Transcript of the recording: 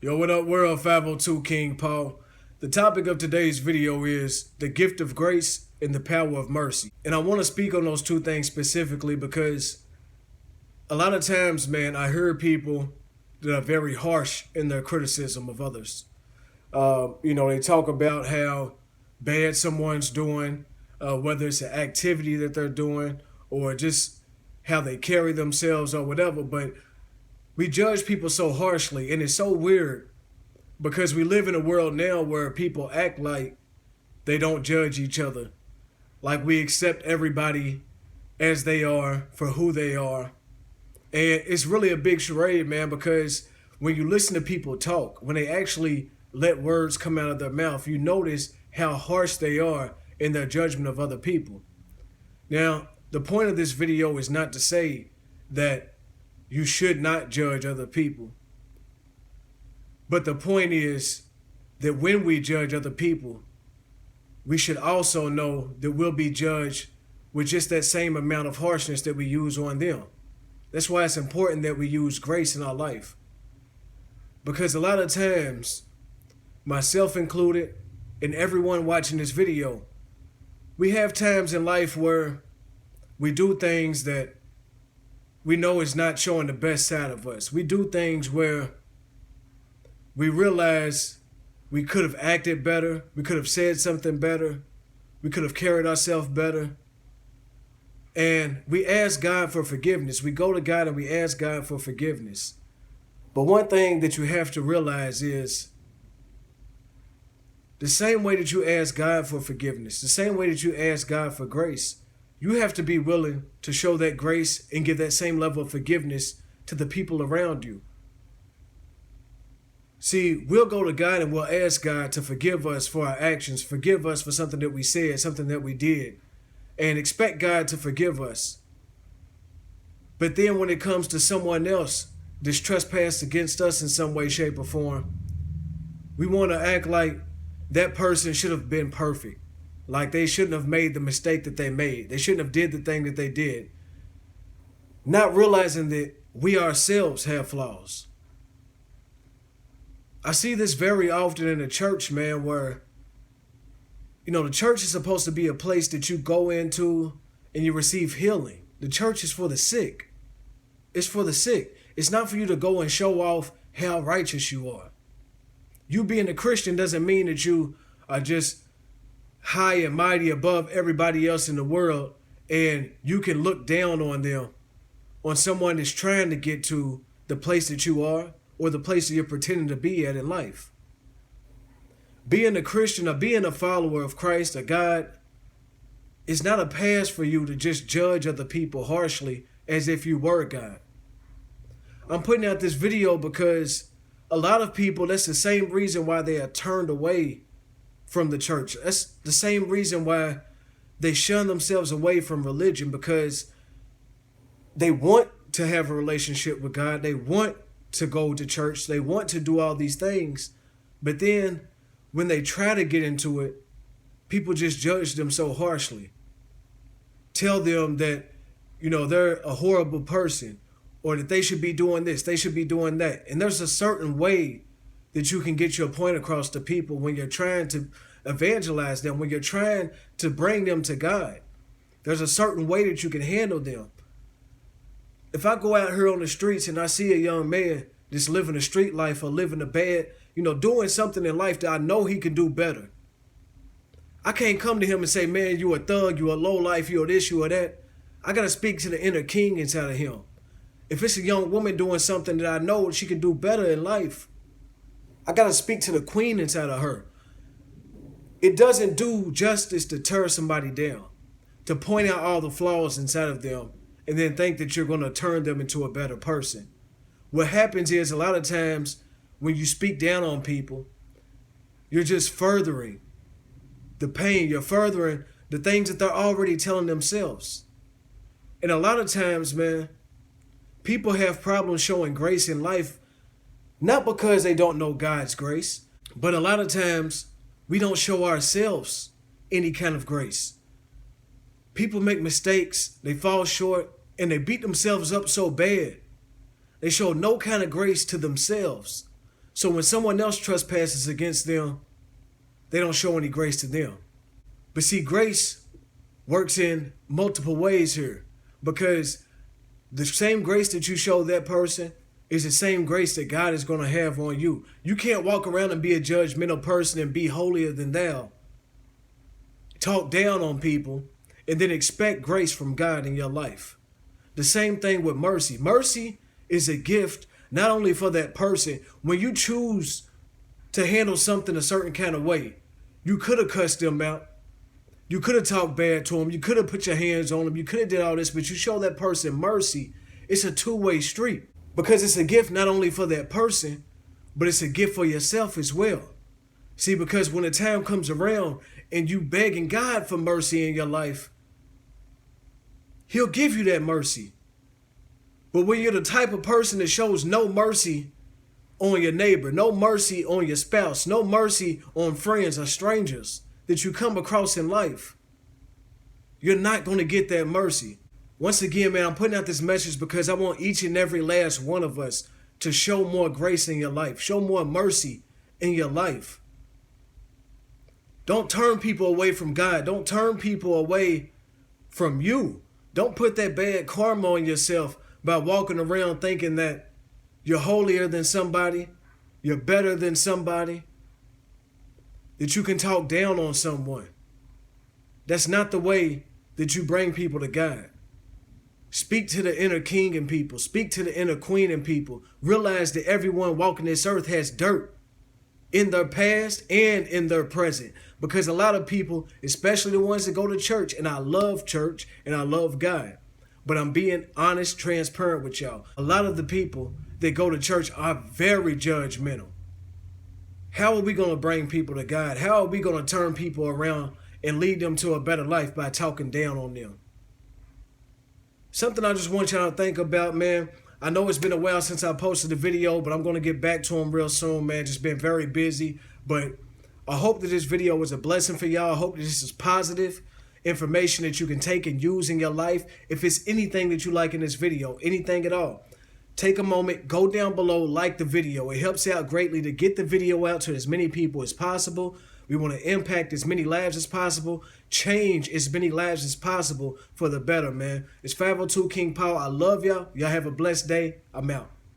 Yo, what up, world? 502 King Paul. The topic of today's video is the gift of grace and the power of mercy. And I want to speak on those two things specifically because a lot of times, man, I hear people that are very harsh in their criticism of others. They talk about how bad someone's doing, whether it's an activity that they're doing or just how they carry themselves or whatever. But we judge people so harshly, and it's so weird because we live in a world now where people act like they don't judge each other, like we accept everybody as they are for who they are. And it's really a big charade, man, because when you listen to people talk, when they actually let words come out of their mouth, you notice how harsh they are in their judgment of other people. Now, the point of this video is not to say that you should not judge other people. But the point is that when we judge other people, we should also know that we'll be judged with just that same amount of harshness that we use on them. That's why it's important that we use grace in our life. Because a lot of times, myself included, and everyone watching this video, we have times in life where we do things that we know is not showing the best side of us. We do things where we realize we could have acted better, we could have said something better, we could have carried ourselves better. And we ask God for forgiveness. We go to God and we ask God for forgiveness. But one thing that you have to realize is the same way that you ask God for forgiveness, the same way that you ask God for grace, you have to be willing to show that grace and give that same level of forgiveness to the people around you. See, we'll go to God and we'll ask God to forgive us for our actions, forgive us for something that we said, something that we did, and expect God to forgive us. But then when it comes to someone else that's trespassed against us in some way, shape, or form, we want to act like that person should have been perfect. Like they shouldn't have made the mistake that they made. They shouldn't have did the thing that they did. Not realizing that we ourselves have flaws. I see this very often in the church, man, where, the church is supposed to be a place that you go into and you receive healing. The church is for the sick. It's for the sick. It's not for you to go and show off how righteous you are. You being a Christian doesn't mean that you are just high and mighty above everybody else in the world and you can look down on them, on someone that's trying to get to the place that you are or the place that you're pretending to be at in life. Being a Christian or being a follower of Christ or God is not a pass for you to just judge other people harshly as if you were God. I'm putting out this video because a lot of people, that's the same reason why they are turned away from the church. That's the same reason why they shun themselves away from religion, because they want to have a relationship with God. They want to go to church. They want to do all these things. But then when they try to get into it, people just judge them so harshly. Tell them that, they're a horrible person or that they should be doing this, they should be doing that. And there's a certain way that you can get your point across to people when you're trying to evangelize them, when you're trying to bring them to God. There's a certain way that you can handle them. If I go out here on the streets and I see a young man just living a street life or living a bad, doing something in life that I know he can do better, I can't come to him and say, man, you a thug, you a low life, you a this, you a that. I got to speak to the inner king inside of him. If it's a young woman doing something that I know she can do better in life, I got to speak to the queen inside of her. It doesn't do justice to tear somebody down, to point out all the flaws inside of them, and then think that you're going to turn them into a better person. What happens is a lot of times when you speak down on people, you're just furthering the pain. You're furthering the things that they're already telling themselves. And a lot of times, man, people have problems showing grace in life, not because they don't know God's grace, but a lot of times we don't show ourselves any kind of grace. People make mistakes, they fall short, and they beat themselves up so bad. They show no kind of grace to themselves. So when someone else trespasses against them, they don't show any grace to them. But see, grace works in multiple ways here, because the same grace that you show that person is the same grace that God is going to have on you. You can't walk around and be a judgmental person and be holier than thou, talk down on people, and then expect grace from God in your life. The same thing with mercy. Mercy is a gift not only for that person. When you choose to handle something a certain kind of way, you could have cussed them out. You could have talked bad to them. You could have put your hands on them. You could have did all this, but you show that person mercy. It's a two-way street, because it's a gift not only for that person, but it's a gift for yourself as well. See, because when the time comes around and you begging God for mercy in your life, He'll give you that mercy. But when you're the type of person that shows no mercy on your neighbor, no mercy on your spouse, no mercy on friends or strangers that you come across in life, you're not going to get that mercy. Once again, man, I'm putting out this message because I want each and every last one of us to show more grace in your life, show more mercy in your life. Don't turn people away from God. Don't turn people away from you. Don't put that bad karma on yourself by walking around thinking that you're holier than somebody, you're better than somebody, that you can talk down on someone. That's not the way that you bring people to God. Speak to the inner king in people. Speak to the inner queen in people. Realize that everyone walking this earth has dirt in their past and in their present. Because a lot of people, especially the ones that go to church, and I love church and I love God, but I'm being honest, transparent with y'all. A lot of the people that go to church are very judgmental. How are we going to bring people to God? How are we going to turn people around and lead them to a better life by talking down on them? Something I just want y'all to think about, man. I know it's been a while since I posted a video, but I'm going to get back to them real soon, man. Just been very busy. But I hope that this video was a blessing for y'all. I hope that this is positive information that you can take and use in your life. If it's anything that you like in this video, anything at all, take a moment, go down below, like the video. It helps out greatly to get the video out to as many people as possible. We want to impact as many lives as possible, change as many lives as possible for the better, man. It's 502 King Paul. I love y'all. Y'all have a blessed day. I'm out.